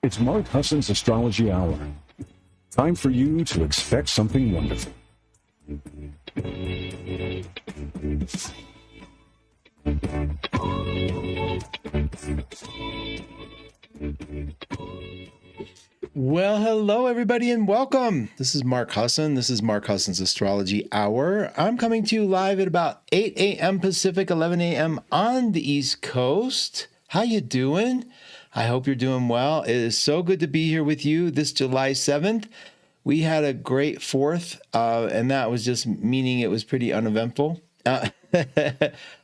It's Mark Husson's Astrology Hour. Time for you to expect something wonderful. Well, hello, everybody, and welcome. This is Mark Husson. This is Mark Husson's Astrology Hour. I'm coming to you live at about 8 a.m. Pacific, 11 a.m. on the East Coast. How you doing? I hope you're doing well. It is so good to be here with you this July 7th. We had a great 4th, and that was just meaning it was pretty uneventful. I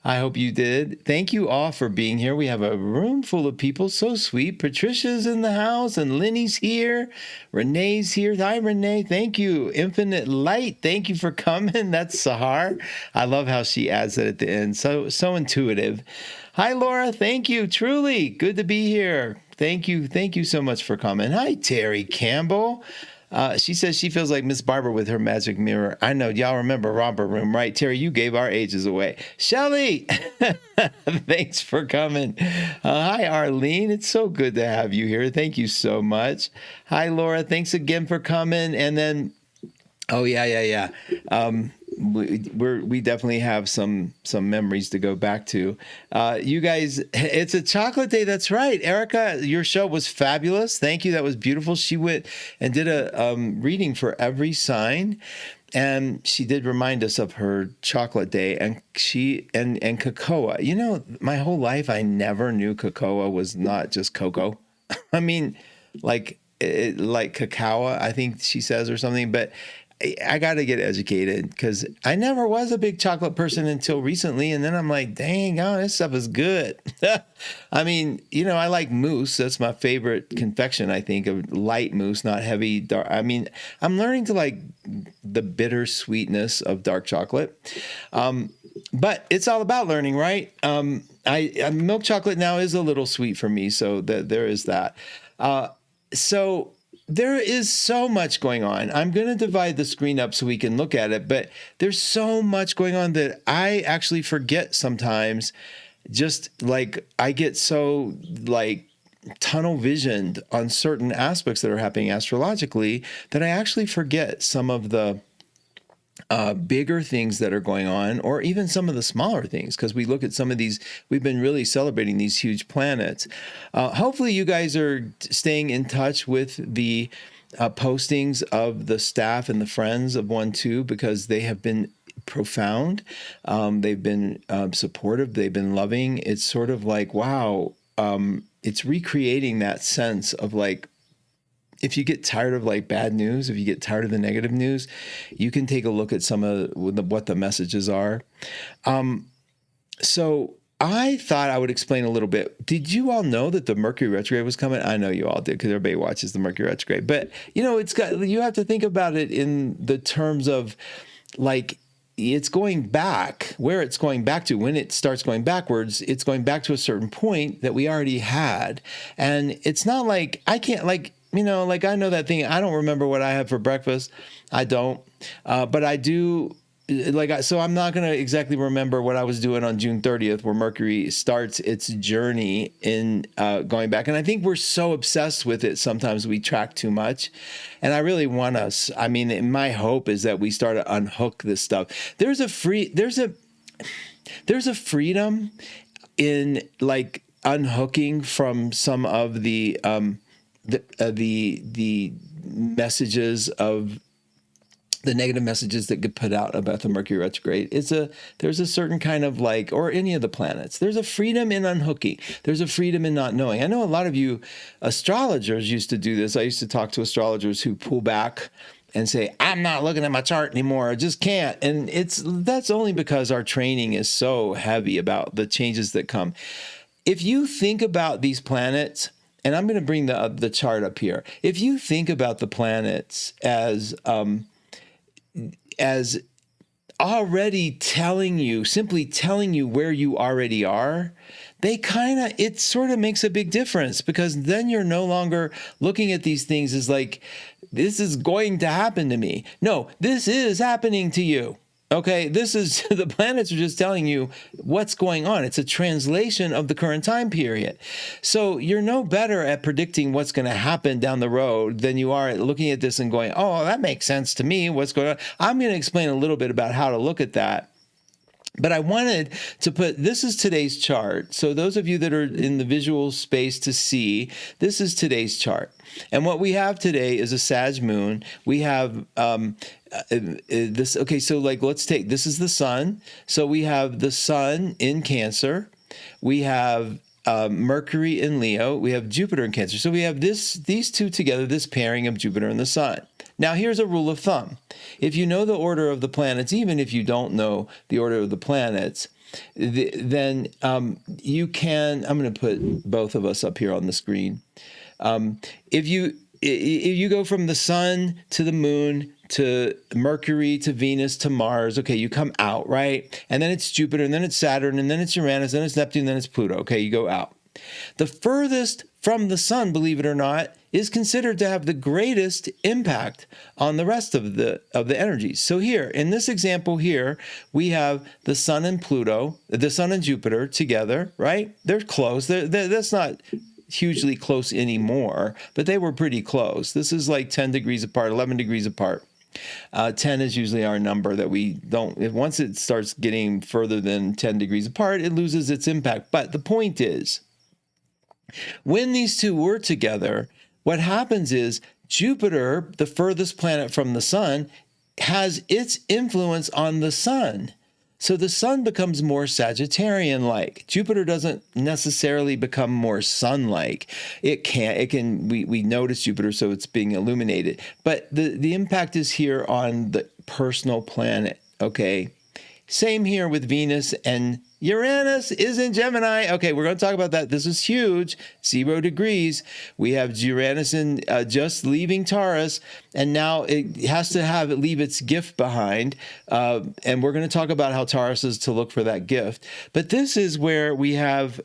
hope you did. Thank you all for being here. We have a room full of people. So sweet. Patricia's in the house and Lenny's here. Renee's here. Hi, Renee. Thank you. Infinite Light. Thank you for coming. That's Sahar. I love how she adds that at the end. So intuitive. Hi, Laura. Thank you. Truly good to be here. Thank you. Thank you so much for coming. Hi, Terry Campbell. She says she feels like Miss Barbara with her magic mirror. I know. Y'all remember Romper Room, right? Terry, you gave our ages away. Shelly, thanks for coming. Hi, Arlene. It's so good to have you here. Thank you so much. Hi, Laura. Thanks again for coming. And then, oh, yeah. We definitely have some memories to go back to. You guys, it's a chocolate day. That's right. Erica, your show was fabulous. Thank you. That was beautiful. She went and did a reading for every sign. And she did remind us of her chocolate day and and cocoa. You know, my whole life, I never knew cocoa was not just cocoa. I mean, like cacao, I think she says, or something, but I got to get educated because I never was a big chocolate person until recently. And then I'm like, dang, this stuff is good. I mean, you know, I like mousse. That's my favorite confection, I think, of light mousse, not heavy, dark. I mean, I'm learning to like the bitter sweetness of dark chocolate. But it's all about learning, right? Milk chocolate now is a little sweet for me. So there is that. So there is so much going on. I'm going to divide the screen up so we can look at it, but there's so much going on that I actually forget sometimes. Just like I get so like tunnel visioned on certain aspects that are happening astrologically that I actually forget some of the bigger things that are going on, or even some of the smaller things, because we look at some of these, we've been really celebrating these huge planets. Hopefully you guys are staying in touch with the postings of the staff and the friends of 1-2, because they have been profound. They've been supportive. They've been loving. It's sort of like, wow, it's recreating that sense of like, if you get tired of like bad news, if you get tired of the negative news, you can take a look at some of what the messages are. So I thought I would explain a little bit. Did you all know that the Mercury retrograde was coming? I know you all did because everybody watches the Mercury retrograde. But you know, you have to think about it in the terms of like, it's going back, where it's going back to. When it starts going backwards, it's going back to a certain point that we already had. And it's not like I can't, like, you know, like I know that thing. I don't remember what I had for breakfast. I don't. But I do. So I'm not going to exactly remember what I was doing on June 30th, where Mercury starts its journey in going back. And I think we're so obsessed with it. Sometimes we track too much. And I really want us. I mean, my hope is that we start to unhook this stuff. There's a freedom in like unhooking from some of the messages of the negative messages that get put out about the Mercury retrograde. There's a certain kind of like, or any of the planets, there's a freedom in unhooking. There's a freedom in not knowing. I know a lot of you astrologers used to do this. I used to talk to astrologers who pull back and say, I'm not looking at my chart anymore. I just can't. And that's only because our training is so heavy about the changes that come. If you think about these planets, and I'm going to bring the chart up here. If you think about the planets as already simply telling you where you already are, it sort of makes a big difference, because then you're no longer looking at these things as like, this is going to happen to me. No, this is happening to you. Okay, this is the planets are just telling you what's going on. It's a translation of the current time period. So you're no better at predicting what's going to happen down the road than you are at looking at this and going, oh, that makes sense to me. What's going on? I'm going to explain a little bit about how to look at that. But I wanted to put, this is today's chart. So those of you that are in the visual space to see, this is today's chart. And what we have today is a Sag moon. We have this, okay, so like let's take, this is the sun. So we have the sun in Cancer. We have Mercury in Leo. We have Jupiter in Cancer. So we have these two together, this pairing of Jupiter and the sun. Now, here's a rule of thumb. If you know the order of the planets, even if you don't know the order of the planets, then you can, I'm going to put both of us up here on the screen. If you go from the sun to the moon to Mercury to Venus to Mars, okay, you come out, right? And then it's Jupiter, and then it's Saturn, and then it's Uranus, then it's Neptune, then it's Pluto, okay, you go out. The furthest from the sun, believe it or not, is considered to have the greatest impact on the rest of the energies. So here, in this example here, we have the sun and Pluto, the sun and Jupiter together, right? They're close. That's not hugely close anymore, but they were pretty close. This is like 10 degrees apart, 11 degrees apart. 10 is usually our number that we don't, once it starts getting further than 10 degrees apart, it loses its impact. But the point is, when these two were together, what happens is Jupiter, the furthest planet from the sun, has its influence on the sun. So the sun becomes more Sagittarian-like. Jupiter doesn't necessarily become more sun-like. It can, we notice Jupiter, so it's being illuminated. But the impact is here on the personal planet, okay? Same here with Venus, and Uranus is in Gemini. Okay, we're going to talk about that. This is huge, 0 degrees. We have Uranus in just leaving Taurus, and now it has to leave its gift behind. And we're going to talk about how Taurus is to look for that gift. But this is where we have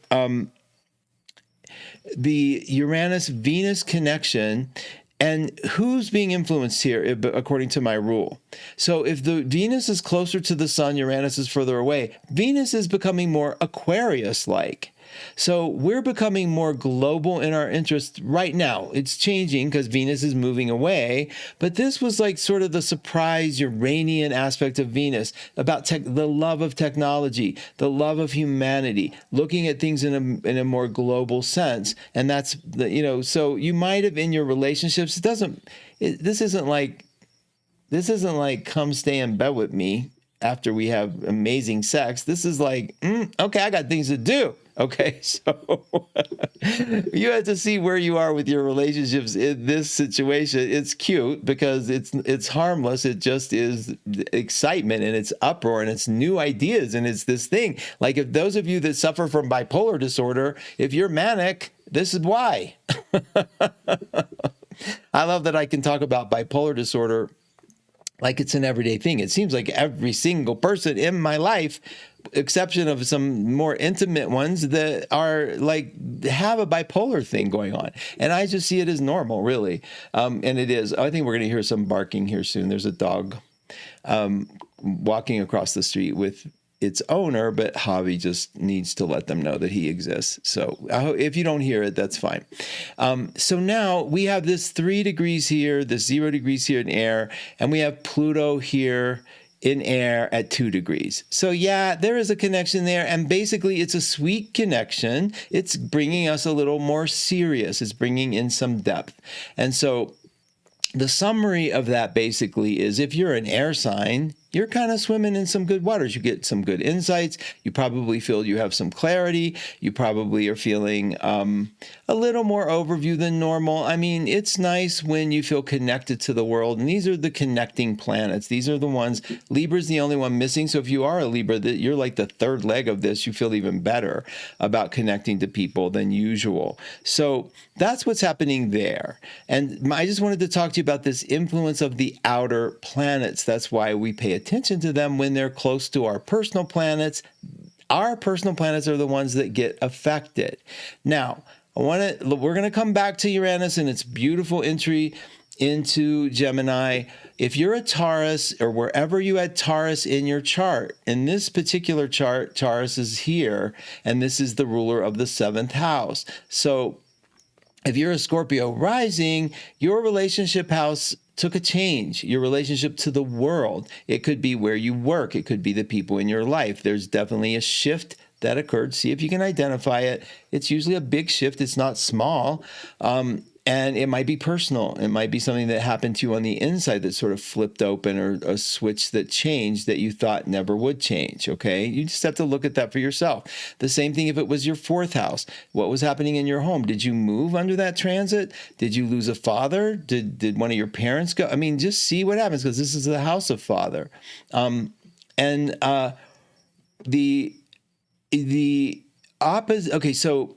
the Uranus-Venus connection. And who's being influenced here, according to my rule? So if the Venus is closer to the sun, Uranus is further away. Venus is becoming more Aquarius-like. So we're becoming more global in our interest right now. It's changing because Venus is moving away. But this was like sort of the surprise Uranian aspect of Venus, about the love of technology, the love of humanity, looking at things in a more global sense. And that's, so you might have in your relationships, this isn't like come stay in bed with me after we have amazing sex. This is like, okay, I got things to do. Okay, so you have to see where you are with your relationships in this situation. It's cute because it's harmless. It just is excitement and it's uproar and it's new ideas and it's this thing. Like if those of you that suffer from bipolar disorder, if you're manic, this is why. I love that I can talk about bipolar disorder like it's an everyday thing. It seems like every single person in my life, exception of some more intimate ones that are like have a bipolar thing going on. And I just see it as normal, really. And it is. I think we're going to hear some barking here soon. There's a dog walking across the street with its owner, but Javi just needs to let them know that he exists. So if you don't hear it, that's fine. So now we have this 3 degrees here, this 0 degrees here in air, and we have Pluto here in air at 2 degrees. So yeah, there is a connection there. And basically it's a sweet connection. It's bringing us a little more serious. It's bringing in some depth. And so the summary of that basically is if you're an air sign, you're kind of swimming in some good waters. You get some good insights. You probably feel you have some clarity. You probably are feeling a little more overview than normal. I mean, it's nice when you feel connected to the world. And these are the connecting planets. These are the ones. Libra's the only one missing. So if you are a Libra, you're like the third leg of this. You feel even better about connecting to people than usual. So that's what's happening there. And I just wanted to talk to you about this influence of the outer planets. That's why we pay attention to them when they're close to our personal planets. Our personal planets are the ones that get affected. Now, we're going to come back to Uranus and its beautiful entry into Gemini. If you're a Taurus, or wherever you had Taurus in your chart, in this particular chart, Taurus is here, and this is the ruler of the 7th house. So if you're a Scorpio rising, your relationship house took a change. Your relationship to the world. It could be where you work. It could be the people in your life. There's definitely a shift that occurred. See if you can identify it. It's usually a big shift. It's not small. And it might be personal. It might be something that happened to you on the inside that sort of flipped open, or a switch that changed that you thought never would change, okay? You just have to look at that for yourself. The same thing if it was your 4th house. What was happening in your home? Did you move under that transit? Did you lose a father? Did one of your parents go? I mean, just see what happens, because this is the house of father. The opposite, okay, so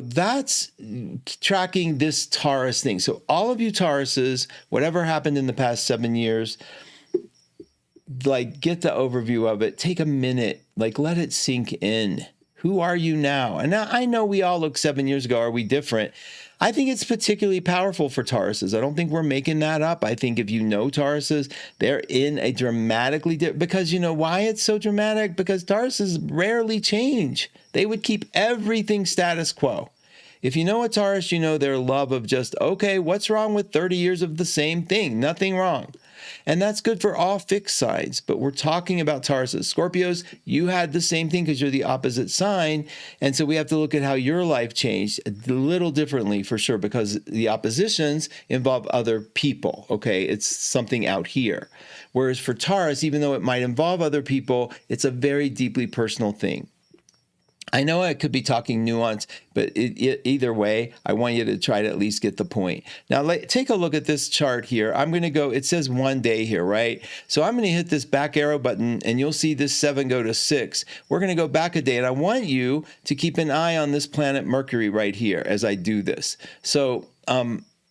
that's tracking this Taurus thing. So all of you Tauruses, whatever happened in the past 7 years, like, get the overview of it. Take a minute, like, let it sink in. Who are you now? And now I know we all look 7 years ago. Are we different? I think it's particularly powerful for Tauruses. I don't think we're making that up. I think if you know Tauruses, they're in a dramatically different, because you know why it's so dramatic? Because Tauruses rarely change. They would keep everything status quo. If you know a Taurus, you know their love of just, okay, what's wrong with 30 years of the same thing? Nothing wrong. And that's good for all fixed signs, but we're talking about Tauruses. Scorpios, you had the same thing because you're the opposite sign, and so we have to look at how your life changed a little differently for sure, because the oppositions involve other people, okay? It's something out here. Whereas for Taurus, even though it might involve other people, it's a very deeply personal thing. I know I could be talking nuance, but either way, I want you to try to at least get the point. Now, take a look at this chart here. I'm going to go, it says 1 day here, right? So I'm going to hit this back arrow button, and you'll see this 7 go to 6. We're going to go back a day, and I want you to keep an eye on this planet Mercury right here as I do this. So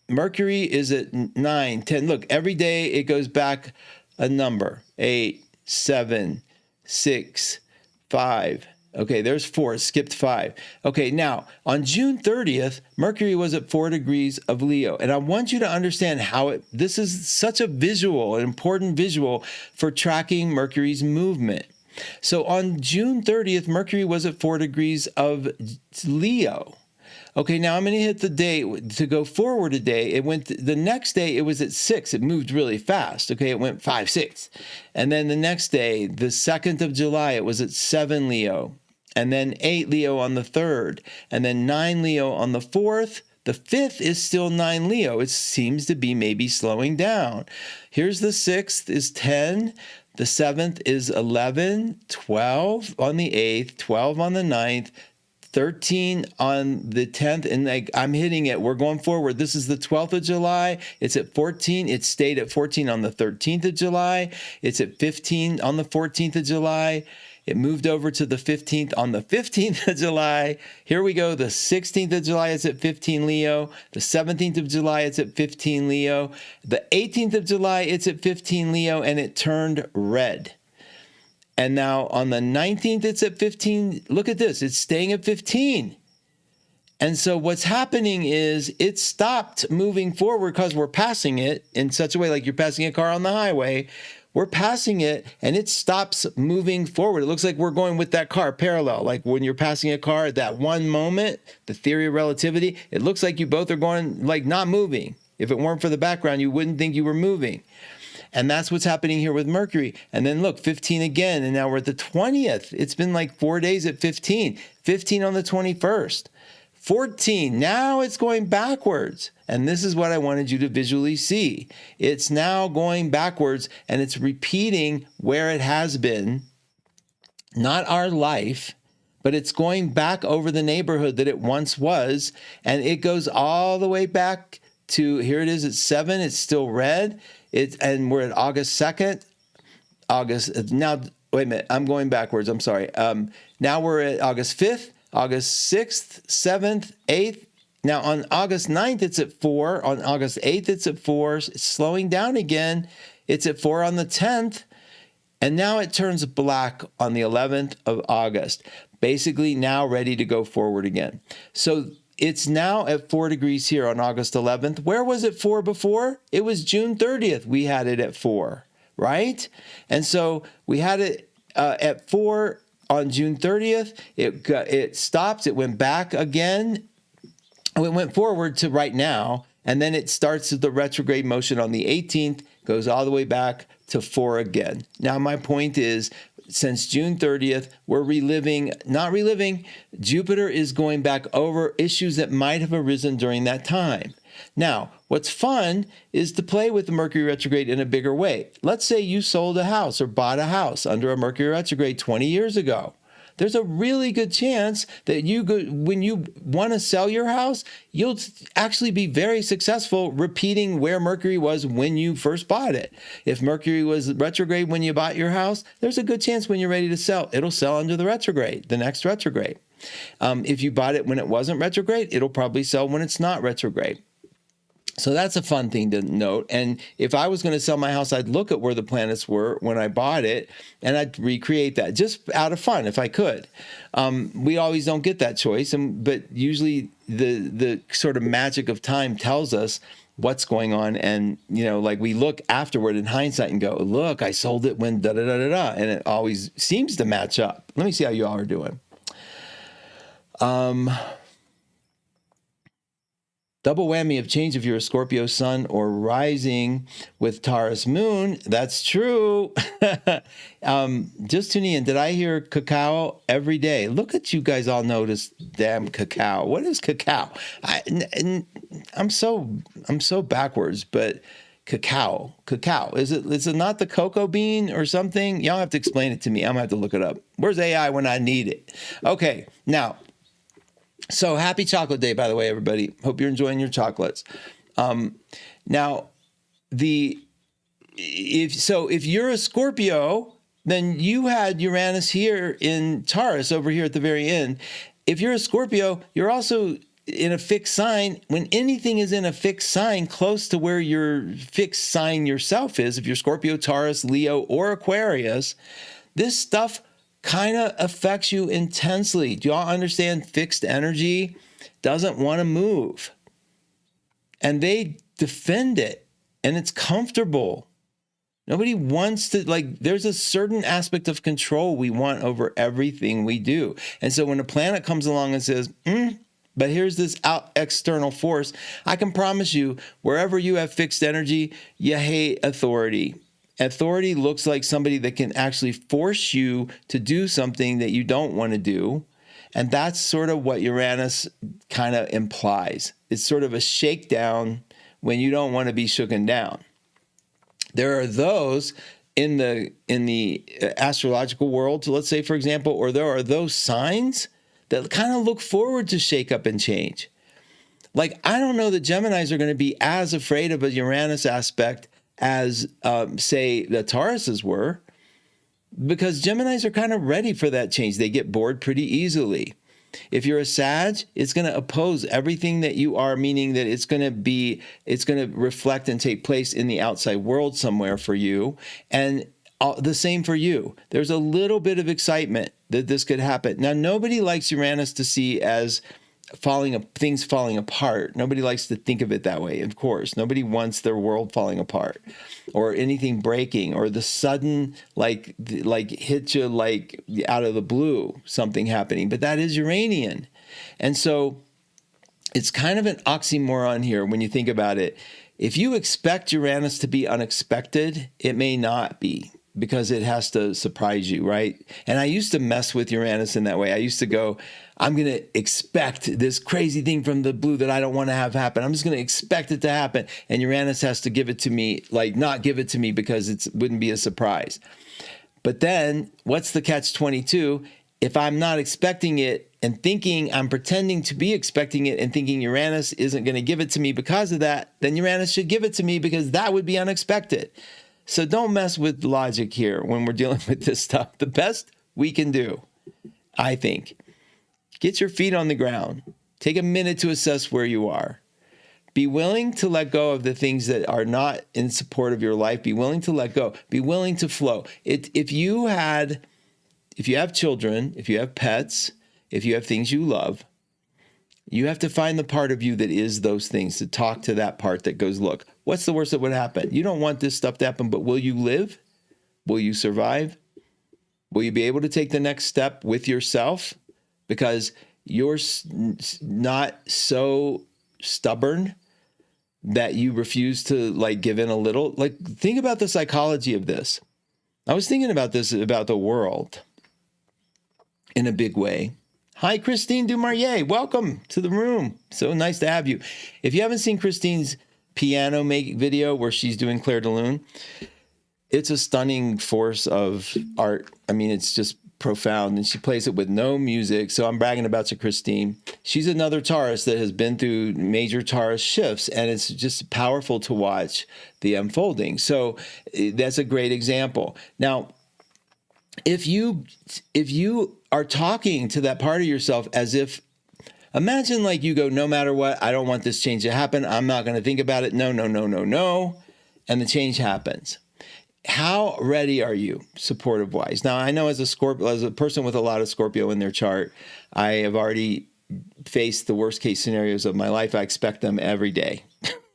Mercury is at 9, 10. Look, every day it goes back a number. 8, 7, 6, 5. Okay, there's 4, skipped 5. Okay, now, on June 30th, Mercury was at 4 degrees of Leo. And I want you to understand how this is such a visual, an important visual for tracking Mercury's movement. So on June 30th, Mercury was at 4 degrees of Leo. Okay, now I'm going to hit the day to go forward a day. It went the next day. It was at 6. It moved really fast. Okay, it went 5, 6, and then the next day, the 2nd of July, it was at 7 Leo, and then 8 Leo on the 3rd, and then 9 Leo on the 4th. The 5th is still 9 Leo. It seems to be maybe slowing down. Here's the 6th is 10. The 7th is 11, 12 on the 8th, 12 on the 9th. 13 on the 10th, and I'm hitting it. We're going forward. This is the 12th of July. It's at 14. It stayed at 14 on the 13th of July. It's at 15 on the 14th of July. It moved over to the 15th on the 15th of July. Here we go. The 16th of July, it's at 15 Leo. The 17th of July, it's at 15 Leo. The 18th of July, it's at 15 Leo, and it turned red. And now on the 19th, it's at 15. Look at this. It's staying at 15. And so what's happening is it stopped moving forward because we're passing it in such a way, like you're passing a car on the highway. We're passing it, and it stops moving forward. It looks like we're going with that car parallel. Like when you're passing a car at that one moment, the theory of relativity, it looks like you both are going, like, not moving. If it weren't for the background, you wouldn't think you were moving. And that's what's happening here with Mercury. And then look, 15 again, and now we're at the 20th. It's been like 4 days at 15. 15 on the 21st. 14, now it's going backwards. And this is what I wanted you to visually see. It's now going backwards, and it's repeating where it has been. Not our life, but it's going back over the neighborhood that it once was. And it goes all the way back to, here it is at 7. It's still red. And we're at August 2nd. Now, wait a minute. I'm going backwards. I'm sorry. Now we're at August 5th, August 6th, 7th, 8th. Now on August 9th, it's at 4. On August 8th, it's at 4. It's slowing down again. It's at 4 on the 10th. And now it turns black on the 11th of August. Basically now ready to go forward again. So it's now at 4 degrees here on August 11th. Where was it 4 before? It was June 30th. We had it at 4, right? And so we had it at 4 on June 30th. It stopped. It went back again. It went forward to right now. And then it starts the retrograde motion on the 18th, goes all the way back to 4 again. Now, my point is, since June 30th, we're not reliving, Jupiter is going back over issues that might have arisen during that time. Now, what's fun is to play with the Mercury retrograde in a bigger way. Let's say you sold a house or bought a house under a Mercury retrograde 20 years ago. There's a really good chance that when you want to sell your house, you'll actually be very successful repeating where Mercury was when you first bought it. If Mercury was retrograde when you bought your house, there's a good chance when you're ready to sell, it'll sell under the retrograde, the next retrograde. If you bought it when it wasn't retrograde, it'll probably sell when it's not retrograde. So that's a fun thing to note. And if I was going to sell my house, I'd look at where the planets were when I bought it, and I'd recreate that just out of fun if I could. We always don't get that choice, but usually the sort of magic of time tells us what's going on. And, like we look afterward in hindsight and go, look, I sold it when da-da-da-da-da. And it always seems to match up. Let me see how you all are doing. Double whammy of change if you're a Scorpio sun or rising with Taurus moon. That's true. Just tuning in. Did I hear cacao every day? Look at you guys all notice damn cacao. What is cacao? I'm so backwards, but cacao. Is it not the cocoa bean or something? Y'all have to explain it to me. I'm gonna have to look it up. Where's AI when I need it? Okay, now. So happy chocolate day, by the way, everybody. Hope you're enjoying your chocolates. Now, if you're a Scorpio, then you had Uranus here in Taurus over here at the very end. If you're a Scorpio, you're also in a fixed sign. When anything is in a fixed sign close to where your fixed sign yourself is, if you're Scorpio, Taurus, Leo, or Aquarius, this stuff kind of affects you intensely. Do y'all understand? Fixed energy doesn't want to move. And they defend it. And it's comfortable. Nobody wants to, there's a certain aspect of control we want over everything we do. And so when a planet comes along and says, but here's this external force, I can promise you, wherever you have fixed energy, you hate authority. Authority looks like somebody that can actually force you to do something that you don't want to do. And that's sort of what Uranus kind of implies. It's sort of a shakedown when you don't want to be shooken down. There are those in the astrological world, so let's say, for example, or there are those signs that kind of look forward to shake up and change. Like, I don't know that Geminis are going to be as afraid of a Uranus aspect as, say, the Tauruses were, because Geminis are kind of ready for that change. They get bored pretty easily. If you're a Sag, it's going to oppose everything that you are, meaning that it's going to reflect and take place in the outside world somewhere for you. And the same for you. There's a little bit of excitement that this could happen. Now, nobody likes Uranus to see as things falling apart. Nobody likes to think of it that way, of course. Nobody wants their world falling apart or anything breaking or the sudden like hit you like out of the blue, something happening. But that is Uranian. And so it's kind of an oxymoron here when you think about it. If you expect Uranus to be unexpected, it may not be, because it has to surprise you, right? And I used to mess with Uranus in that way. I used to go, I'm going to expect this crazy thing from the blue that I don't want to have happen. I'm just going to expect it to happen. And Uranus has to give it to me, not give it to me because it wouldn't be a surprise. But then what's the catch-22? If I'm not expecting it and thinking I'm pretending to be expecting it and thinking Uranus isn't going to give it to me because of that, then Uranus should give it to me because that would be unexpected. So don't mess with logic here when we're dealing with this stuff. The best we can do, I think, get your feet on the ground. Take a minute to assess where you are. Be willing to let go of the things that are not in support of your life. Be willing to let go. Be willing to flow. If you have children, if you have pets, if you have things you love, You have to find the part of you that is those things, to talk to that part that goes, look, what's the worst that would happen? You don't want this stuff to happen, but will you live? Will you survive? Will you be able to take the next step with yourself? Because you're not so stubborn that you refuse to like give in a little. Like, think about the psychology of this. I was thinking about this, about the world in a big way. Hi, Christine Dumaurier. Welcome to the room. So nice to have you. If you haven't seen Christine's piano make video where she's doing Claire de Lune, it's a stunning force of art. I mean, it's just profound, and she plays it with no music. So I'm bragging about you, Christine. She's another Taurus that has been through major Taurus shifts, and it's just powerful to watch the unfolding. So that's a great example. Now, if you are talking to that part of yourself as if, imagine like you go, no matter what, I don't want this change to happen. I'm not going to think about it. No, no, no, no, no. And the change happens. How ready are you, supportive wise? Now, I know as a person with a lot of Scorpio in their chart, I have already faced the worst case scenarios of my life. I expect them every day.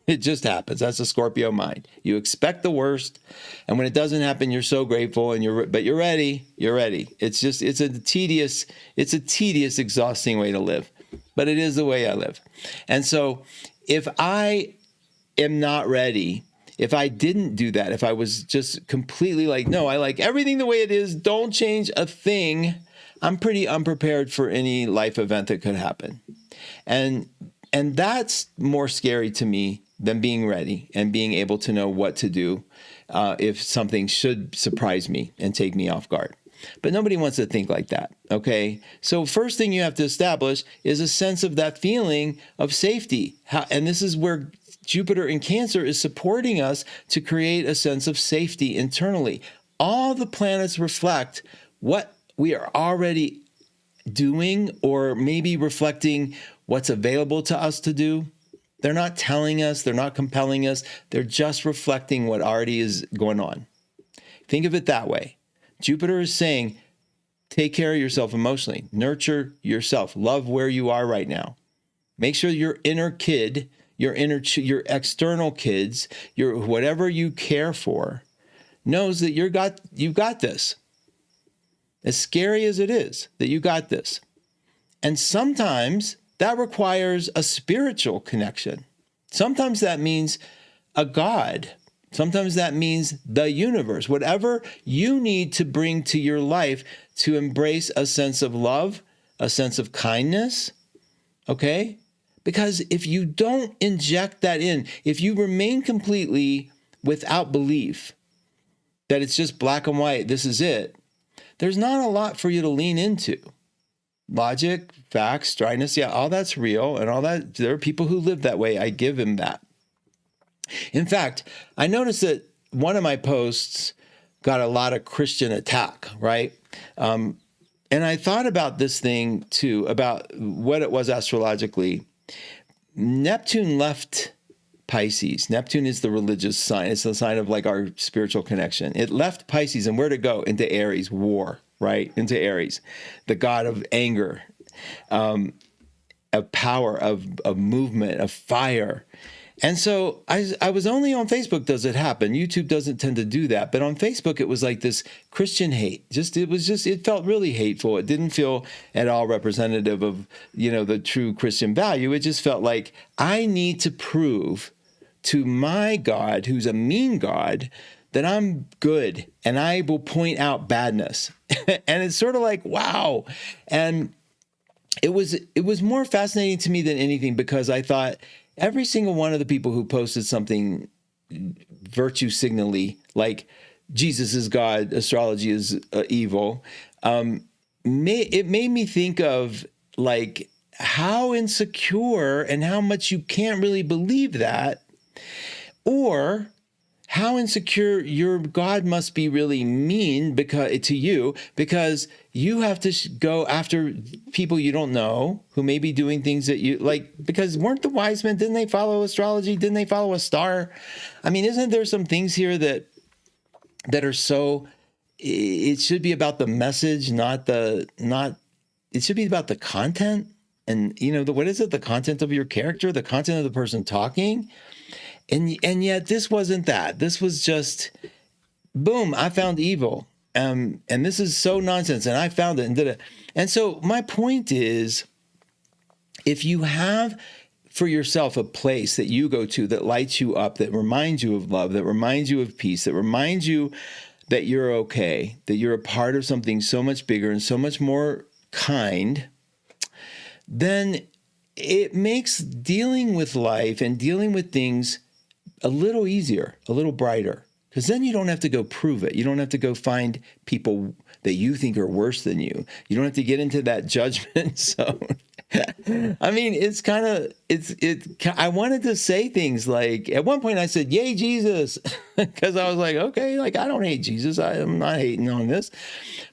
It just happens. That's a Scorpio mind. You expect the worst, and when it doesn't happen, you're so grateful, but you're ready. You're ready. It's a tedious, exhausting way to live, but it is the way I live. And so, if I am not ready, if I didn't do that, if I was just completely like, no, I like everything the way it is, don't change a thing, I'm pretty unprepared for any life event that could happen. And that's more scary to me than being ready and being able to know what to do if something should surprise me and take me off guard. But nobody wants to think like that, okay? So first thing you have to establish is a sense of that feeling of safety. And this is where Jupiter in Cancer is supporting us to create a sense of safety internally. All the planets reflect what we are already doing, or maybe reflecting what's available to us to do. They're not telling us, they're not compelling us, they're just reflecting what already is going on. Think of it that way. Jupiter is saying, take care of yourself emotionally, nurture yourself, love where you are right now. Make sure your inner kid, your external kids, your whatever you care for, knows that you've got this. As scary as it is, that you got this. And sometimes that requires a spiritual connection. Sometimes that means a God. Sometimes that means the universe. Whatever you need to bring to your life to embrace a sense of love, a sense of kindness, okay? Because if you don't inject that in, if you remain completely without belief that it's just black and white, this is it, there's not a lot for you to lean into. Logic, facts, dryness, yeah, all that's real, and all that. There are people who live that way. I give him that. In fact, I noticed that one of my posts got a lot of Christian attack, right? And I thought about this thing too, about what it was astrologically. Neptune left Pisces. Neptune is the religious sign. It's the sign of like our spiritual connection. It left Pisces, and where to go? Into Aries, war, right? Into Aries, the god of anger, of power, of movement, of fire. And so I was only on Facebook does it happen. YouTube doesn't tend to do that. But on Facebook, it was like this Christian hate. It felt really hateful. It didn't feel at all representative of, the true Christian value. It just felt like I need to prove to my God, who's a mean God, that I'm good and I will point out badness. And it's sort of like, wow. And it was more fascinating to me than anything, because I thought every single one of the people who posted something virtue signally, like Jesus is God, astrology is evil, it made me think of like how insecure and how much you can't really believe that, or how insecure your God must be really mean because you have to go after people you don't know who may be doing things that you like, because weren't the wise men, didn't they follow astrology? Didn't they follow a star? I mean, isn't there some things here that are so, it should be about the message, it should be about the content. and what is it? The content of your character, the content of the person talking. And yet this wasn't that. This was just, boom, I found evil. And this is so nonsense. And I found it and did it. And so my point is, if you have for yourself a place that you go to that lights you up, that reminds you of love, that reminds you of peace, that reminds you that you're okay, that you're a part of something so much bigger and so much more kind, then it makes dealing with life and dealing with things a little easier, a little brighter. Because then you don't have to go prove it. You don't have to go find people that you think are worse than you. You don't have to get into that judgment zone. I mean, it's kind of, I wanted to say things like, at one point I said, yay, Jesus, because I was like, okay, like, I don't hate Jesus. I'm not hating on this.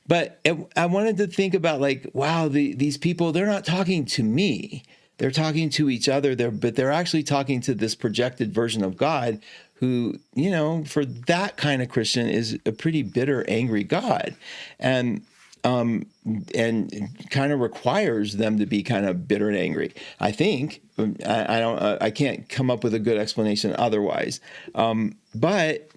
But I wanted to think about like, wow, these people, they're not talking to me. They're talking to each other, but they're actually talking to this projected version of God who, for that kind of Christian is a pretty bitter, angry God. And kind of requires them to be kind of bitter and angry. I think I can't come up with a good explanation otherwise. But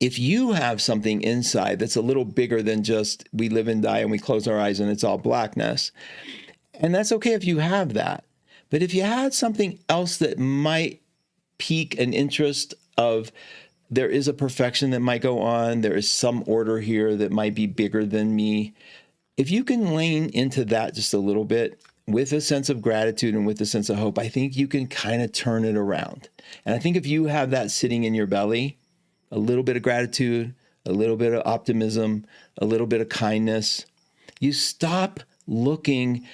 if you have something inside that's a little bigger than just we live and die and we close our eyes and it's all blackness, and that's okay if you have that. But if you had something else that might pique an interest of, there is a perfection that might go on, there is some order here that might be bigger than me. If you can lean into that just a little bit with a sense of gratitude and with a sense of hope, I think you can kind of turn it around. And I think if you have that sitting in your belly, a little bit of gratitude, a little bit of optimism, a little bit of kindness, you stop looking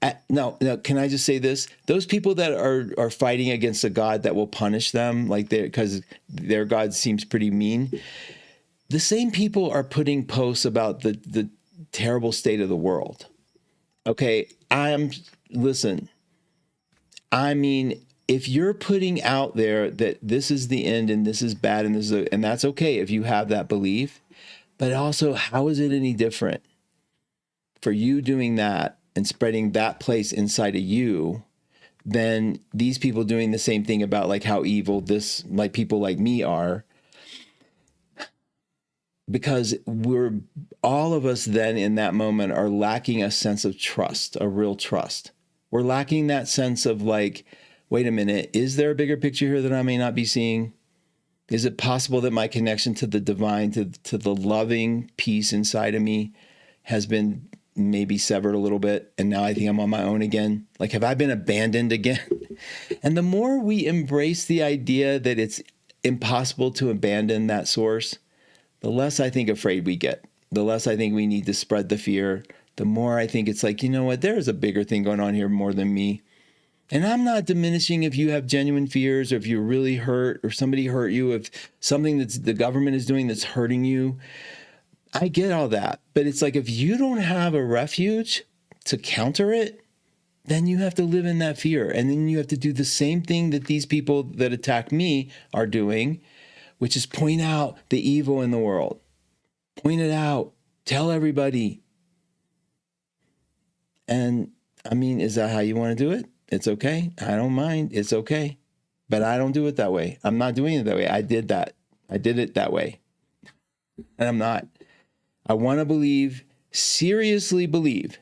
at, now, can I just say this? Those people that are fighting against a God that will punish them, like because their God seems pretty mean, the same people are putting posts about the terrible state of the world. Okay, listen, I mean, if you're putting out there that this is the end and this is bad and and that's okay if you have that belief, but also, how is it any different for you doing that and spreading that place inside of you than these people doing the same thing about like how evil like people like me are? Because all of us then in that moment are lacking a sense of trust, a real trust. We're lacking that sense of like, wait a minute, is there a bigger picture here that I may not be seeing? Is it possible that my connection to the divine, to the loving peace inside of me has been maybe severed a little bit, and now I think I'm on my own again? Like, have I been abandoned again? And the more we embrace the idea that it's impossible to abandon that source, the less I think afraid we get, the less I think we need to spread the fear, the more I think it's like, you know what, there is a bigger thing going on here more than me. And I'm not diminishing if you have genuine fears or if you're really hurt or somebody hurt you, if something that the government is doing that's hurting you. I get all that. But it's like, if you don't have a refuge to counter it, then you have to live in that fear. And then you have to do the same thing that these people that attack me are doing, which is point out the evil in the world. Point it out. Tell everybody. And I mean, is that how you want to do it? It's okay. I don't mind. It's okay. But I don't do it that way. I'm not doing it that way. I did that. I did it that way. And I'm not. I want to believe, seriously believe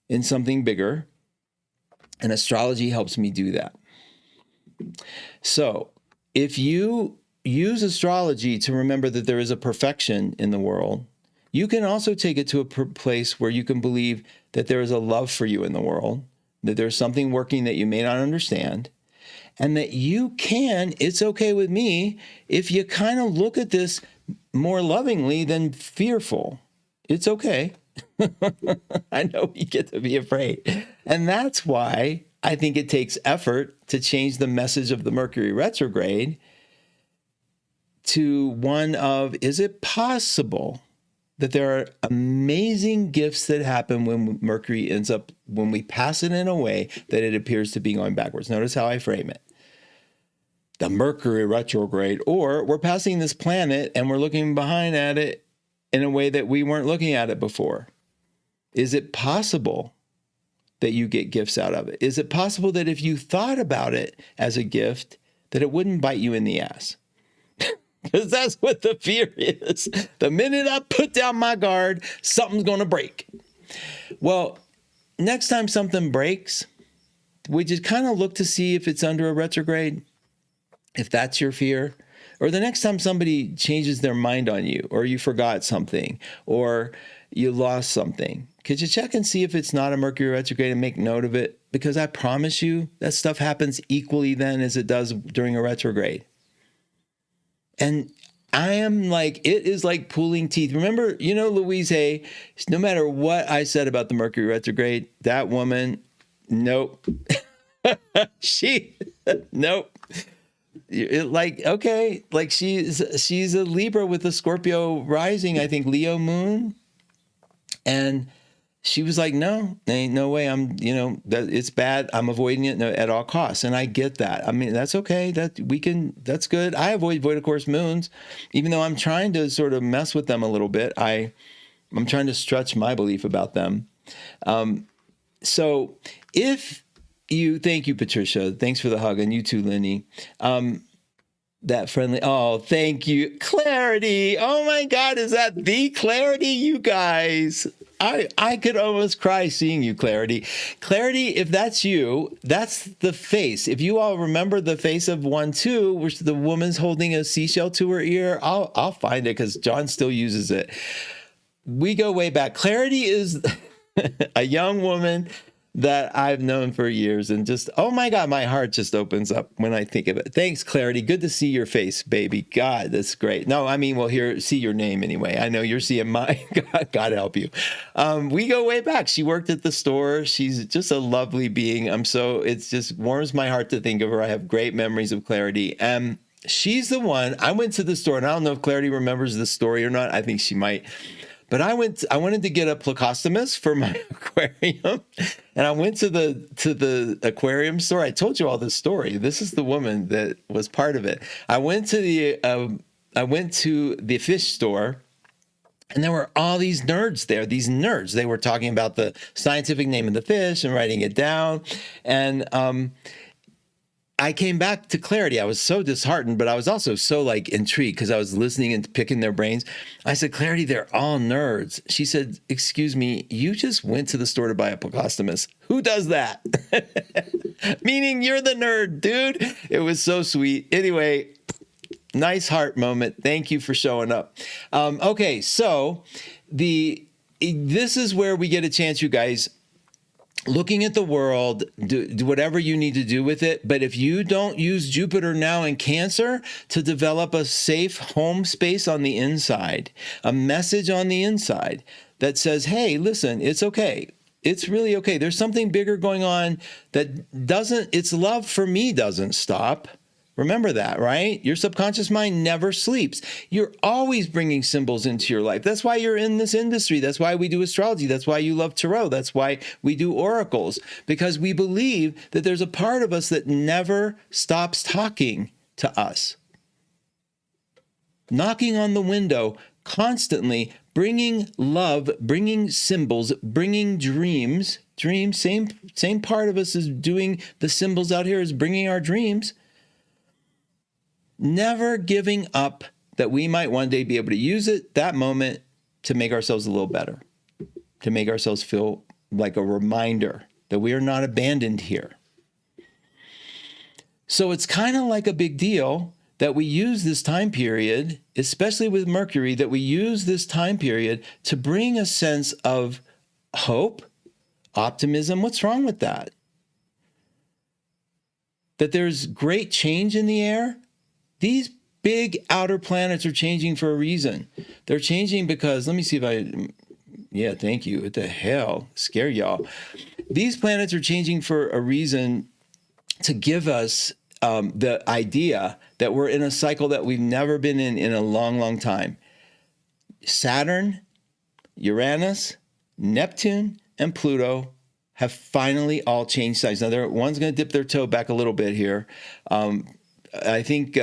in something bigger. And astrology helps me do that. So if you use astrology to remember that there is a perfection in the world, you can also take it to a place where you can believe that there is a love for you in the world, that there's something working that you may not understand, and that you can, it's okay with me, if you kind of look at this more lovingly than fearful. It's okay. I know you get to be afraid. And that's why I think it takes effort to change the message of the Mercury retrograde to one of, is it possible that there are amazing gifts that happen when Mercury ends up, when we pass it in a way that it appears to be going backwards? Notice how I frame it. The Mercury retrograde, or we're passing this planet and we're looking behind at it in a way that we weren't looking at it before. Is it possible that you get gifts out of it? Is it possible that if you thought about it as a gift, that it wouldn't bite you in the ass? Because that's what the fear is. The minute I put down my guard, something's going to break. Well, next time something breaks, we just kind of look to see if it's under a retrograde, if that's your fear. Or the next time somebody changes their mind on you, or you forgot something, or you lost something, could you check and see if it's not a Mercury retrograde and make note of it? Because I promise you that stuff happens equally then as it does during a retrograde. And I am like, it is like pulling teeth. Remember, Louise Hay, no matter what I said about the Mercury retrograde, that woman, nope. Nope. She's a Libra with a Scorpio rising, I think Leo moon. And she was like, no, ain't no way. That it's bad. I'm avoiding it at all costs. And I get that. I mean, that's okay. That's good. I avoid void of course moons, even though I'm trying to sort of mess with them a little bit. I'm trying to stretch my belief about them. So thank you, Patricia. Thanks for the hug. And you too, Lenny. That friendly. Oh, thank you. Clarity. Oh my God. Is that the Clarity, you guys? I could almost cry seeing you, Clarity. Clarity, if that's you, that's the face. If you all remember the face of 1-2, which the woman's holding a seashell to her ear, I'll find it because John still uses it. We go way back. Clarity is a young woman that I've known for years, and just, oh my God, my heart just opens up when I think of it. Thanks, Clarity. Good to see your face, baby. God, that's great. No, I mean, well, see your name anyway. I know you're seeing mine. God help you. We go way back. She worked at the store. She's just a lovely being. It just warms my heart to think of her. I have great memories of Clarity. She's the one. I went to the store, and I don't know if Clarity remembers the story or not. I think she might. But I wanted to get a plecostomus for my aquarium, and I went to the aquarium store. I told you all this story. This is the woman that was part of it. I went to the fish store, and there were all these nerds there. These nerds. They were talking about the scientific name of the fish and writing it down. And I came back to Clarity. I was so disheartened, but I was also so intrigued because I was listening and picking their brains. I said, Clarity, they're all nerds. She said, excuse me, you just went to the store to buy a plecostomus. Who does that? Meaning you're the nerd, dude. It was so sweet. Anyway, nice heart moment. Thank you for showing up. Okay, so this is where we get a chance, you guys, looking at the world, do whatever you need to do with it. But if you don't use Jupiter now in Cancer to develop a safe home space on the inside, a message on the inside that says, hey, listen, it's okay. It's really okay. There's something bigger going on its love for me doesn't stop. Remember that, right? Your subconscious mind never sleeps. You're always bringing symbols into your life. That's why you're in this industry. That's why we do astrology. That's why you love tarot. That's why we do oracles, because we believe that there's a part of us that never stops talking to us. Knocking on the window, constantly bringing love, bringing symbols, bringing dreams. Same part of us is doing the symbols out here, is bringing our dreams. Never giving up that we might one day be able to use it, that moment, to make ourselves a little better, to make ourselves feel like a reminder that we are not abandoned here. So it's kind of like a big deal that we use this time period, especially with Mercury, that we use this time period to bring a sense of hope, optimism. What's wrong with that? That there's great change in the air. These big outer planets are changing for a reason. They're changing because, let me see if yeah, thank you. What the hell? Scare y'all. These planets are changing for a reason, to give us the idea that we're in a cycle that we've never been in a long, long time. Saturn, Uranus, Neptune, and Pluto have finally all changed sides. Now, one's going to dip their toe back a little bit here. I think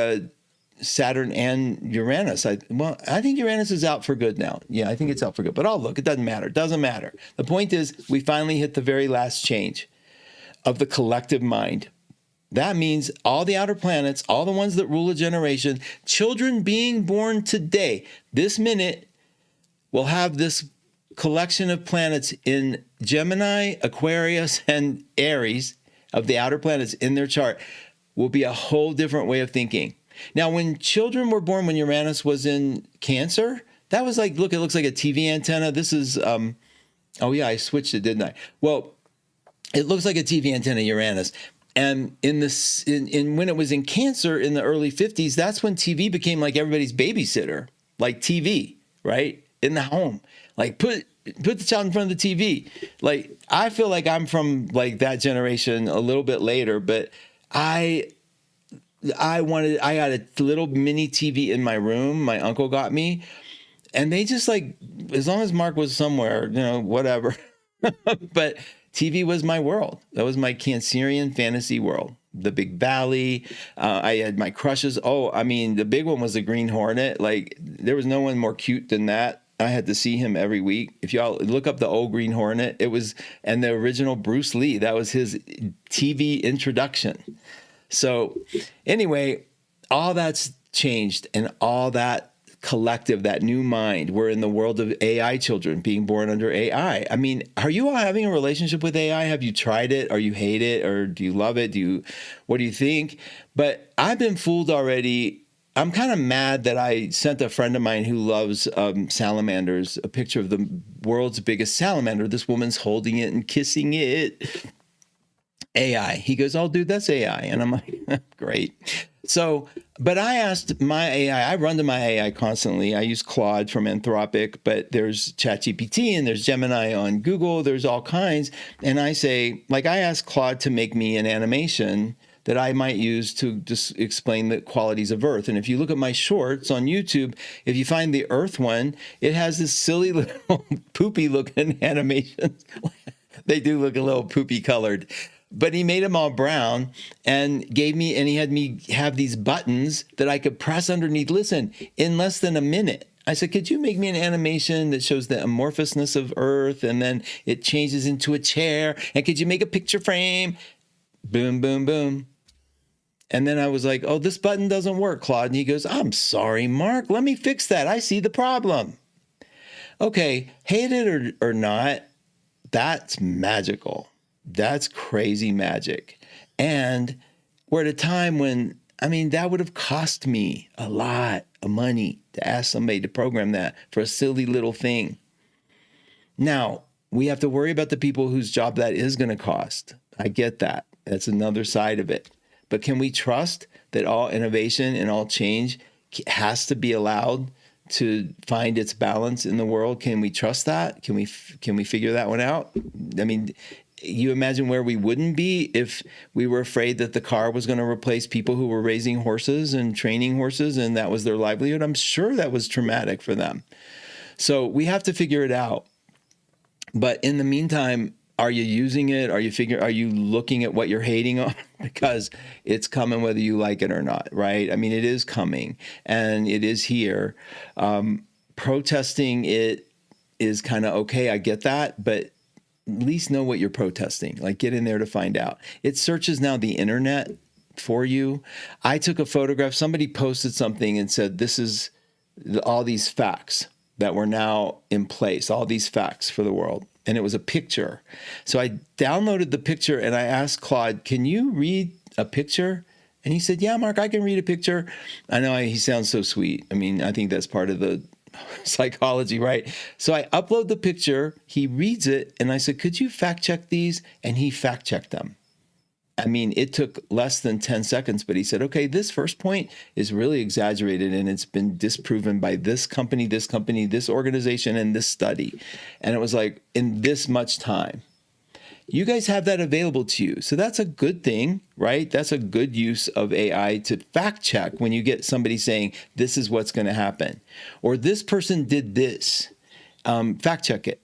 Saturn and Uranus. I think Uranus is out for good now. Yeah, I think it's out for good. But I'll look. It doesn't matter. It doesn't matter. The point is, we finally hit the very last change of the collective mind. That means all the outer planets, all the ones that rule a generation, children being born today, this minute, will have this collection of planets in Gemini, Aquarius, and Aries of the outer planets in their chart. Will be a whole different way of thinking. Now, when children were born, when Uranus was in Cancer, that was like, look, it looks like a TV antenna. This is, oh yeah, I switched it, didn't I? Well, it looks like a TV antenna, Uranus. And in this, when it was in Cancer in the early 50s, that's when TV became like everybody's babysitter, like TV, right? In the home, like put the child in front of the TV. Like, I feel like I'm from like that generation a little bit later, but I got a little mini TV in my room. My uncle got me, and they just like, as long as Mark was somewhere, whatever. But TV was my world. That was my Cancerian fantasy world. The Big Valley. I had my crushes. Oh, I mean, the big one was the Green Hornet. Like, there was no one more cute than that. I had to see him every week. If y'all look up the old Green Hornet, and the original Bruce Lee, that was his TV introduction. So anyway, all that's changed, and all that collective, that new mind, we're in the world of AI children being born under AI. I mean, are you all having a relationship with AI? Have you tried it, or you hate it, or do you love it? What do you think? But I've been fooled already. I'm kind of mad that I sent a friend of mine who loves salamanders a picture of the world's biggest salamander. This woman's holding it and kissing it. AI. He goes, oh, dude, that's AI. And I'm like, great. So, but I asked my AI, I run to my AI constantly. I use Claude from Anthropic, but there's ChatGPT and there's Gemini on Google. There's all kinds. And I say, like, I asked Claude to make me an animation that I might use to just explain the qualities of Earth. And if you look at my shorts on YouTube, if you find the Earth one, it has this silly little poopy looking animation. They do look a little poopy colored. But he made them all brown and he had me have these buttons that I could press underneath. Listen, in less than a minute, I said, could you make me an animation that shows the amorphousness of Earth, and then it changes into a chair? And could you make a picture frame? Boom, boom, boom. And then I was like, oh, this button doesn't work, Claude. And he goes, I'm sorry, Mark. Let me fix that. I see the problem. Okay, hate it or not, that's magical. That's crazy magic. And we're at a time when, I mean, that would have cost me a lot of money to ask somebody to program that for a silly little thing. Now, we have to worry about the people whose job that is going to cost. I get that. That's another side of it. But can we trust that all innovation and all change has to be allowed to find its balance in the world? Can we trust that? Can we figure that one out? I mean, you imagine where we wouldn't be if we were afraid that the car was going to replace people who were raising horses and training horses, and that was their livelihood. I'm sure that was traumatic for them. So we have to figure it out. But in the meantime, are you using it? Are you looking at what you're hating on? Because it's coming whether you like it or not, right? I mean, it is coming and it is here. Protesting it is kind of okay. I get that, but at least know what you're protesting. Like, get in there to find out. It searches now the internet for you. I took a photograph. Somebody posted something and said, this is all these facts that were now in place, all these facts for the world. And it was a picture. So I downloaded the picture and I asked Claude, can you read a picture? And he said, yeah, Mark, I can read a picture. I know he sounds so sweet. I mean, I think that's part of the psychology, right? So I upload the picture, he reads it, and I said, could you fact check these? And he fact checked them. I mean, it took less than 10 seconds, but he said, okay, this first point is really exaggerated and it's been disproven by this company, this organization, and this study. And it was like, in this much time. You guys have that available to you. So that's a good thing, right? That's a good use of AI to fact check when you get somebody saying, this is what's going to happen. Or this person did this. Fact check it.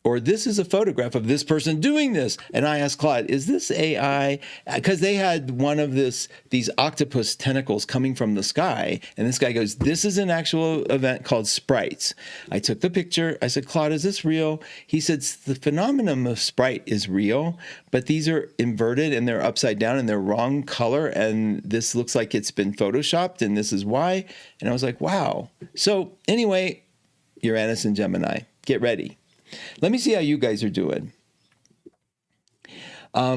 Or this is a photograph of this person doing this. And I asked Claude, is this AI? Because they had one of these octopus tentacles coming from the sky. And this guy goes, this is an actual event called sprites. I took the picture. I said, Claude, is this real? He said, the phenomenon of sprite is real, but these are inverted and they're upside down and they're wrong color. And this looks like it's been photoshopped and this is why. And I was like, wow. So anyway, Uranus and Gemini, get ready. Let me see how you guys are doing. I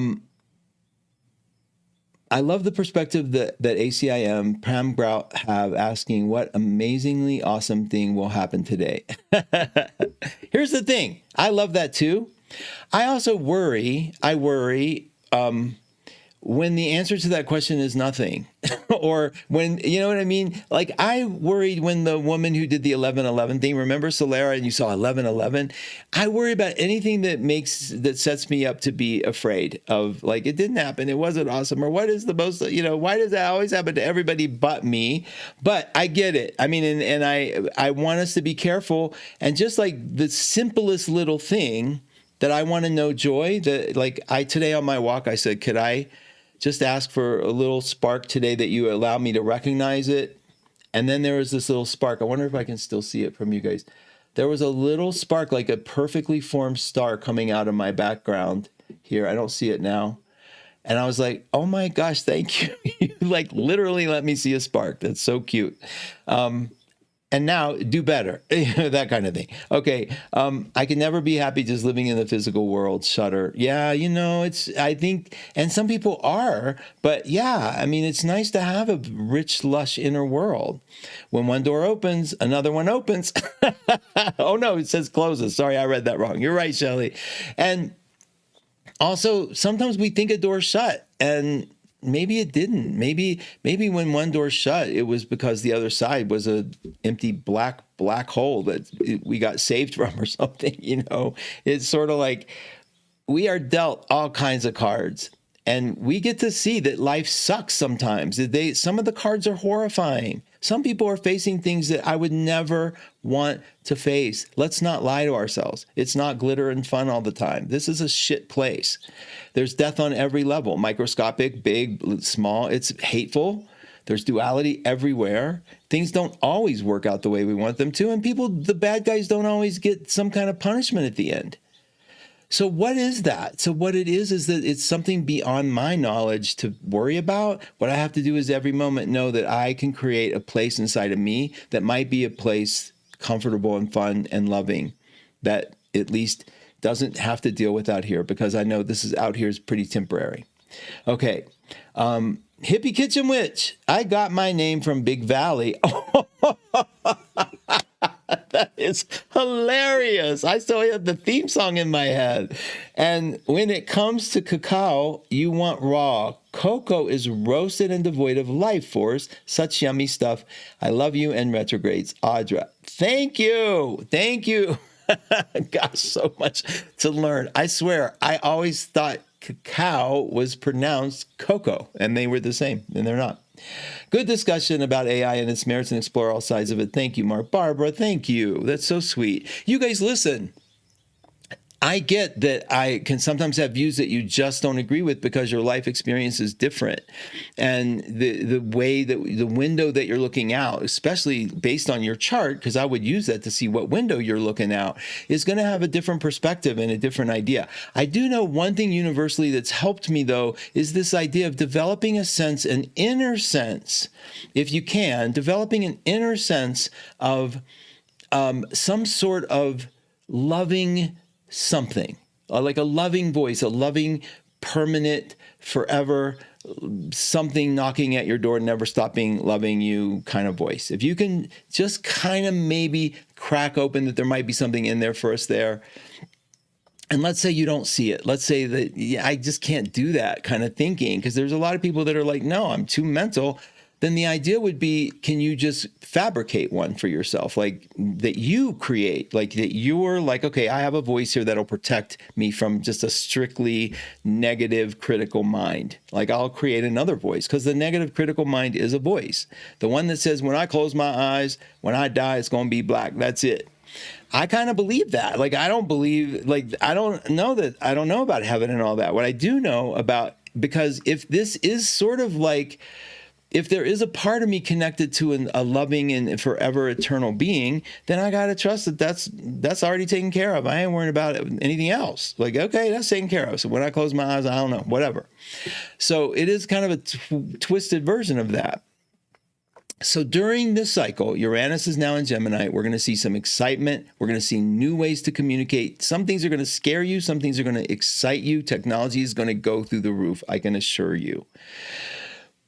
love the perspective that ACIM, Pam Grout have asking what amazingly awesome thing will happen today. Here's the thing. I love that too. I also worry, when the answer to that question is nothing, or when, you know what I mean? Like I worried when the woman who did the 11/11 thing, remember Solera and you saw 11/11? I worry about anything that sets me up to be afraid of, like, it didn't happen, it wasn't awesome, or what is the most, why does that always happen to everybody but me? But I get it. I mean, and I want us to be careful, and just like the simplest little thing that I want to know joy, that like today on my walk, I said, could I just ask for a little spark today that you allow me to recognize it? And then there was this little spark. I wonder if I can still see it from you guys. There was a little spark, like a perfectly formed star coming out of my background here. I don't see it now. And I was like, oh my gosh, thank you. You like literally let me see a spark. That's so cute. And now do better, that kind of thing. Okay. I can never be happy just living in the physical world. Shudder. Yeah. I think, and some people are, but yeah, I mean, it's nice to have a rich, lush inner world. When one door opens, another one opens. Oh no, it says closes. Sorry, I read that wrong. You're right, Shelley. And also sometimes we think a door's shut, and maybe it didn't. Maybe when one door shut, it was because the other side was a empty black hole that we got saved from or something. It's sort of like we are dealt all kinds of cards, and we get to see that life sucks sometimes. Some of the cards are horrifying. Some people are facing things that I would never want to face. Let's not lie to ourselves. It's not glitter and fun all the time. This is a shit place. There's death on every level, microscopic, big, small. It's hateful. There's duality everywhere. Things don't always work out the way we want them to. And the bad guys don't always get some kind of punishment at the end. So what is that? So what it is that it's something beyond my knowledge to worry about. What I have to do is every moment know that I can create a place inside of me that might be a place comfortable and fun and loving, that at least doesn't have to deal with out here, because I know this is out here is pretty temporary. Okay. Hippie Kitchen Witch. I got my name from Big Valley. That is hilarious. I still have the theme song in my head. And when it comes to cacao, you want raw. Cocoa is roasted and devoid of life force. Such yummy stuff. I love you and retrogrades. Audra. Thank you. Thank you. Gosh, so much to learn. I swear, I always thought cacao was pronounced cocoa, and they were the same, and they're not. Good discussion about AI and its merits, and explore all sides of it. Thank you, Mark. Barbara, thank you. That's so sweet. You guys, listen. I get that I can sometimes have views that you just don't agree with because your life experience is different. And the way that the window that you're looking out, especially based on your chart, because I would use that to see what window you're looking out, is going to have a different perspective and a different idea. I do know one thing universally that's helped me, though, is this idea of developing a sense, an inner sense, if you can, developing an inner sense of some sort of loving something, like a loving voice, a loving, permanent, forever, something knocking at your door, never stopping loving you kind of voice. If you can just kind of maybe crack open that there might be something in there for us there. And let's say you don't see it. Let's say that, yeah, I just can't do that kind of thinking, because there's a lot of people that are like, no, I'm too mental. Then the idea would be, can you just fabricate one for yourself, like that you create, like that you're like, okay, I have a voice here that'll protect me from just a strictly negative critical mind. Like I'll create another voice, because the negative critical mind is a voice. The one that says, when I close my eyes, when I die, it's going to be black. That's it. I kind of believe that. Like, I don't believe, like, I don't know about heaven and all that. What I do know about, because if this is sort of like, if there is a part of me connected to a loving and forever eternal being, then I got to trust that that's already taken care of. I ain't worrying about anything else. Like, okay, that's taken care of. So when I close my eyes, I don't know, whatever. So it is kind of a twisted version of that. So during this cycle, Uranus is now in Gemini. We're going to see some excitement. We're going to see new ways to communicate. Some things are going to scare you. Some things are going to excite you. Technology is going to go through the roof, I can assure you.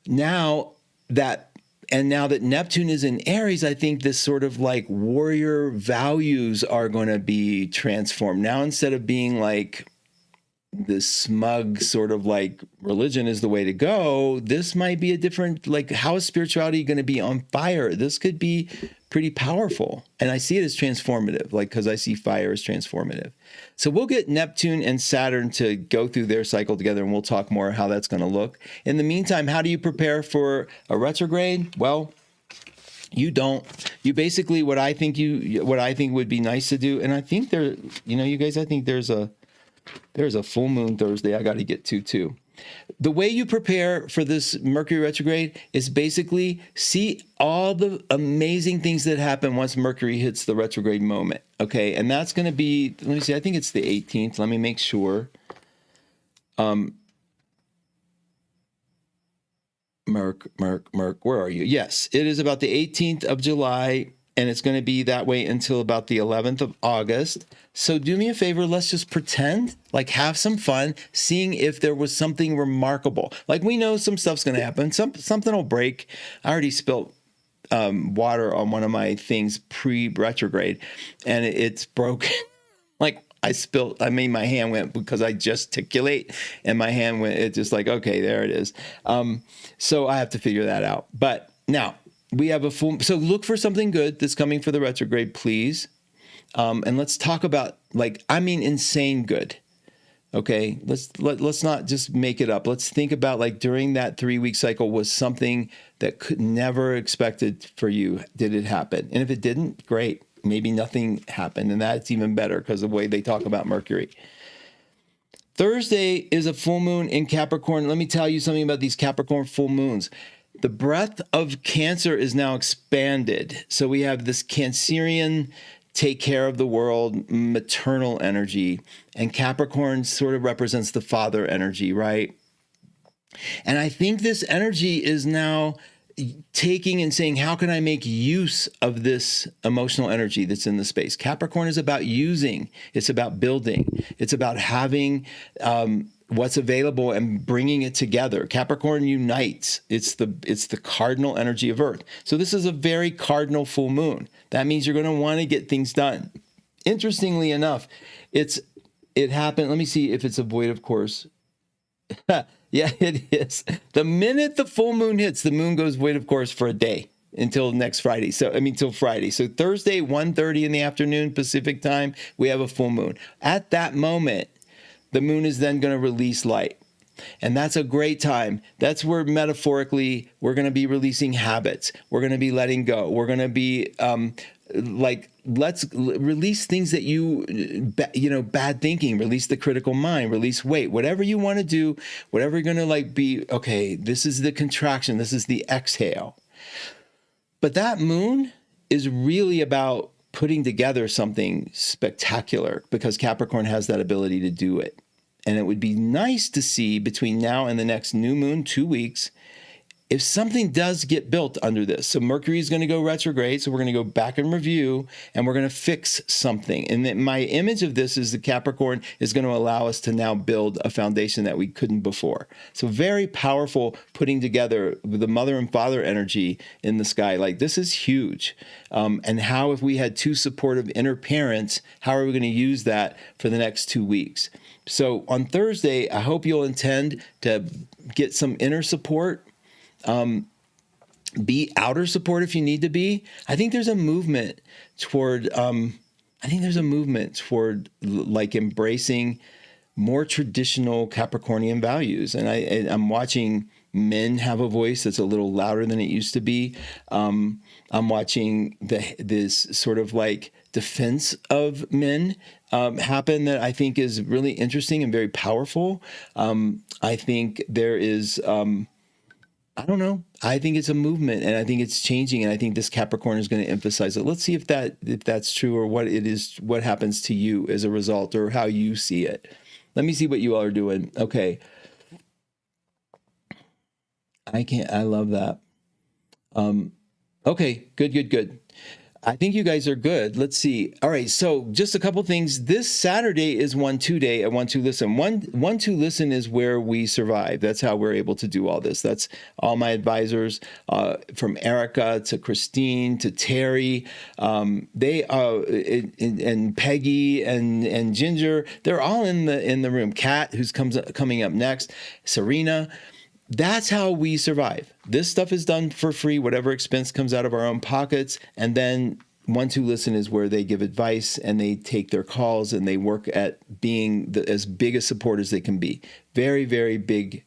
Now that Neptune is in Aries, I think this sort of like warrior values are going to be transformed. Now, instead of being like this smug sort of like religion is the way to go, this might be a different, like, how is spirituality going to be on fire? This could be pretty powerful. And I see it as transformative, like, because I see fire as transformative. So we'll get Neptune and Saturn to go through their cycle together, and we'll talk more how that's going to look. In the meantime, how do you prepare for a retrograde? Well, you don't. You basically, what I think would be nice to do, and I think you guys, I think there's a full moon Thursday I got to get to too. The way you prepare for this Mercury retrograde is basically see all the amazing things that happen once Mercury hits the retrograde moment. Okay. And that's going to be, let me see, I think it's the 18th. Let me make sure. Merc, where are you? Yes, it is about the 18th of July. And it's going to be that way until about the 11th of August. So do me a favor, let's just pretend, like, have some fun, seeing if there was something remarkable. Like, we know some stuff's going to happen. Something will break. I already spilled water on one of my things pre-retrograde, and it's broken. Like, I mean, my hand went, because I gesticulate, and my hand went, it's just like, okay, there it is. So I have to figure that out. But now, we have so look for something good that's coming for the retrograde, please. And let's talk about, like, I mean, insane good. Okay. Let's not just make it up. Let's think about, like, during that 3-week cycle was something that could never expected for you. Did it happen? And if it didn't, great. Maybe nothing happened. And that's even better because of the way they talk about Mercury. Thursday is a full moon in Capricorn. Let me tell you something about these Capricorn full moons. The breadth of Cancer is now expanded. So we have this Cancerian, take care of the world, maternal energy. And Capricorn sort of represents the father energy, right? And I think this energy is now taking and saying, how can I make use of this emotional energy that's in the space? Capricorn is about using. It's about building. It's about having what's available and bringing it together. Capricorn unites. It's the cardinal energy of Earth. So this is a very cardinal full moon. That means you're going to want to get things done. Interestingly enough, it happened. Let me see if it's a void of course. Yeah, it is. The minute the full moon hits, the moon goes void of course for a day until next Friday. Till Friday. So Thursday, 1:30 in the afternoon, Pacific time, we have a full moon. At that moment, the moon is then going to release light. And that's a great time. That's where metaphorically we're going to be releasing habits. We're going to be letting go. We're going to be let's release things that bad thinking, release the critical mind, release weight, whatever you want to do, whatever you're going to be, okay, this is the contraction. This is the exhale. But that moon is really about putting together something spectacular because Capricorn has that ability to do it. And it would be nice to see between now and the next new moon, 2 weeks, if something does get built under this. So Mercury is going to go retrograde. So we're going to go back and review and we're going to fix something. And then my image of this is the Capricorn is going to allow us to now build a foundation that we couldn't before. So very powerful putting together the mother and father energy in the sky. Like this is huge. And how, if we had 2 supportive inner parents, how are we going to use that for the next 2 weeks? So on Thursday, I hope you'll intend to get some inner support. Be outer support if you need to be. I think there's a movement toward like embracing more traditional Capricornian values. And I'm watching men have a voice that's a little louder than it used to be. I'm watching this sort of like defense of men happen that I think is really interesting and very powerful. I think there is, I don't know. I think it's a movement, and I think it's changing, and I think this Capricorn is going to emphasize it. Let's see if that's true, or what it is, what happens to you as a result, or how you see it. Let me see what you all are doing. Okay. I love that. Okay, good. I think you guys are good. Let's see. All right, so just a couple things. This Saturday is 1-2 day at 1-2 Listen. 1-2 Listen is where we survive. That's how we're able to do all this. That's all my advisors, from Erica to Christine to Terry. They and Peggy and Ginger. They're all in the room. Kat, who's coming up next. Serena. That's how we survive. This stuff is done for free, whatever expense comes out of our own pockets. And then 1-2 Listen is where they give advice, and they take their calls, and they work at being as big a support as they can be. Very, very big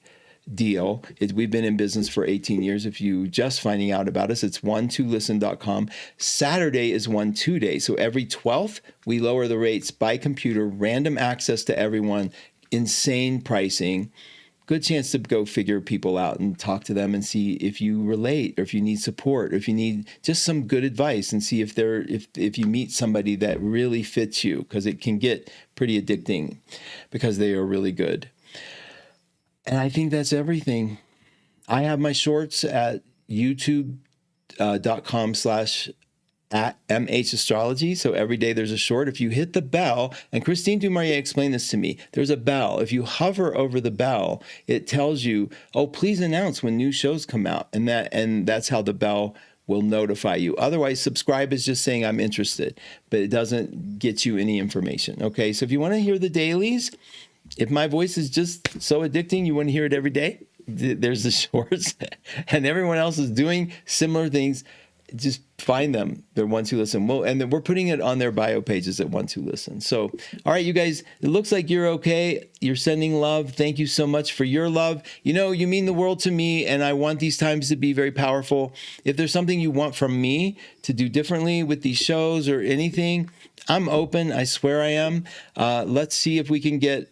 deal. We've been in business for 18 years. If you just finding out about us, it's 12listen.com. Saturday is 1-2 day. So every 12th, we lower the rates by computer, random access to everyone, insane pricing. Good chance to go figure people out and talk to them and see if you relate, or if you need support, or if you need just some good advice, and see if you meet somebody that really fits you, because it can get pretty addicting because they are really good. And I think that's everything. I have my shorts at youtube.com/ at MH Astrology. So every day there's a short. If you hit the bell, and Christine Dumaurier explained this to me, there's a bell. If you hover over the bell, it tells you, oh, please announce when new shows come out. And that's how the bell will notify you. Otherwise, subscribe is just saying I'm interested, but it doesn't get you any information. Okay, so if you want to hear the dailies, if my voice is just so addicting, you want to hear it every day, there's the shorts. And everyone else is doing similar things. Just find them. They're 1-2 Listen. Well, and then we're putting it on their bio pages at 1-2 Listen. So, all right, you guys, it looks like you're okay. You're sending love. Thank you so much for your love. You know, you mean the world to me, and I want these times to be very powerful. If there's something you want from me to do differently with these shows or anything, I'm open. I swear I am. Let's see if we can get...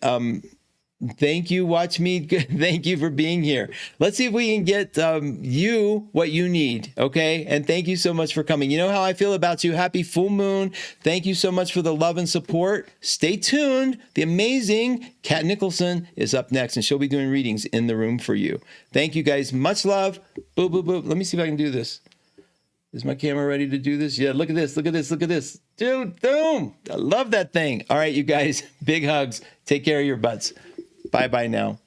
Thank you, Watch Me. Thank you for being here. Let's see if we can get you what you need, okay? And thank you so much for coming. You know how I feel about you. Happy full moon. Thank you so much for the love and support. Stay tuned. The amazing Kat Nicholson is up next, and she'll be doing readings in the room for you. Thank you, guys. Much love. Boop, boop, boop. Let me see if I can do this. Is my camera ready to do this? Yeah, look at this. Look at this. Look at this. Dude, boom. I love that thing. All right, you guys. Big hugs. Take care of your butts. Bye-bye now.